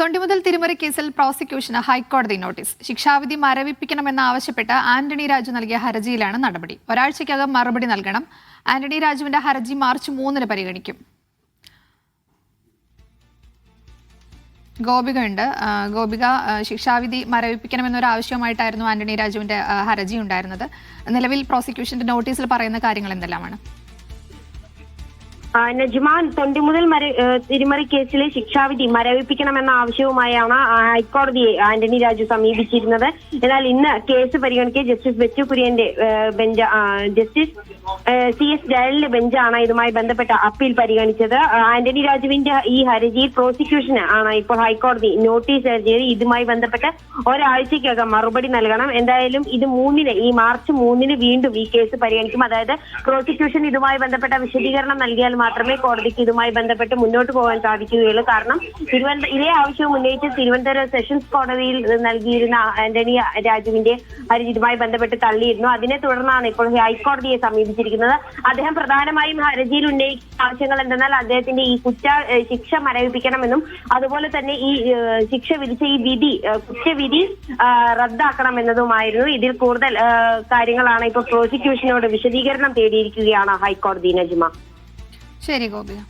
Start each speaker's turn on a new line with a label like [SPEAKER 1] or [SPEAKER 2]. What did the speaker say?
[SPEAKER 1] തൊണ്ടിമുതൽ തിരിമറി കേസിൽ പ്രോസിക്യൂഷന് ഹൈക്കോടതി നോട്ടീസ്. ശിക്ഷാവിധി മരവിപ്പിക്കണമെന്നാവശ്യപ്പെട്ട് ആന്റണി രാജു നൽകിയ ഹർജിയിലാണ് നടപടി. ഒരാഴ്ചയ്ക്കകം മറുപടി നൽകണം. ആന്റണി രാജുവിന്റെ ഹർജി മാർച്ച് 3 പരിഗണിക്കും. ഗോപിക ഉണ്ട്. ഗോപിക, ശിക്ഷാവിധി മരവിപ്പിക്കണമെന്നൊരു ആവശ്യമായിട്ടായിരുന്നു ആന്റണി രാജുവിന്റെ ഹർജി ഉണ്ടായിരുന്നത്. നിലവിൽ പ്രോസിക്യൂഷന്റെ നോട്ടീസിൽ പറയുന്ന കാര്യങ്ങൾ എന്തെല്ലാമാണ്?
[SPEAKER 2] നജ്മാൻ, തൊണ്ടിമുതൽ തിരിമറി കേസിലെ ശിക്ഷാവിധി മരവിപ്പിക്കണമെന്ന ആവശ്യവുമായാണ് ഹൈക്കോടതിയെ ആന്റണി രാജു സമീപിച്ചിരുന്നത്. എന്നാൽ ഇന്ന് കേസ് പരിഗണിക്കെ ജസ്റ്റിസ് ബെച്ചു കുര്യന്റെ ബെഞ്ച്, ജസ്റ്റിസ് CS ജയലിന്റെ ബെഞ്ചാണ് ഇതുമായി ബന്ധപ്പെട്ട അപ്പീൽ പരിഗണിച്ചത്. ആന്റണി രാജുവിന്റെ ഈ ഹർജിയിൽ പ്രോസിക്യൂഷന് ആണ് ഇപ്പോൾ ഹൈക്കോടതി നോട്ടീസ് നൽകിയത്. ഇതുമായി ബന്ധപ്പെട്ട് ഒരാഴ്ചയ്ക്കകം മറുപടി നൽകണം. എന്തായാലും ഇത് ഈ മാർച്ച് 3 വീണ്ടും ഈ കേസ് പരിഗണിക്കും. അതായത് പ്രോസിക്യൂഷൻ ഇതുമായി ബന്ധപ്പെട്ട വിശദീകരണം നൽകിയാൽ മാത്രമേ കോടതിക്ക് ഇതുമായി ബന്ധപ്പെട്ട് മുന്നോട്ട് പോകാൻ സാധിക്കുകയുള്ളൂ. കാരണം ഇതേ ആവശ്യവും ഉന്നയിച്ച് തിരുവനന്തപുരം സെഷൻസ് കോടതിയിൽ നൽകിയിരുന്ന ആന്റണി രാജുവിന്റെ ഹർജി ഇതുമായി ബന്ധപ്പെട്ട് തള്ളിയിരുന്നു. അതിനെ തുടർന്നാണ് ഇപ്പോൾ ഹൈക്കോടതിയെ സമീപിച്ചിരിക്കുന്നത്. അദ്ദേഹം പ്രധാനമായും ഹർജിയിൽ ഉന്നയിക്കുന്ന ആവശ്യങ്ങൾ എന്തെന്നാൽ അദ്ദേഹത്തിന്റെ ഈ ശിക്ഷ മരവിപ്പിക്കണമെന്നും അതുപോലെ തന്നെ ഈ ശിക്ഷ വിധിച്ച ഈ കുറ്റവിധി റദ്ദാക്കണമെന്നതുമായിരുന്നു. ഇതിൽ കൂടുതൽ കാര്യങ്ങളാണ് ഇപ്പോൾ പ്രോസിക്യൂഷനോട് വിശദീകരണം തേടിയിരിക്കുകയാണ് ഹൈക്കോടതി. നജ്മ.
[SPEAKER 1] ശരി ഗോപിക.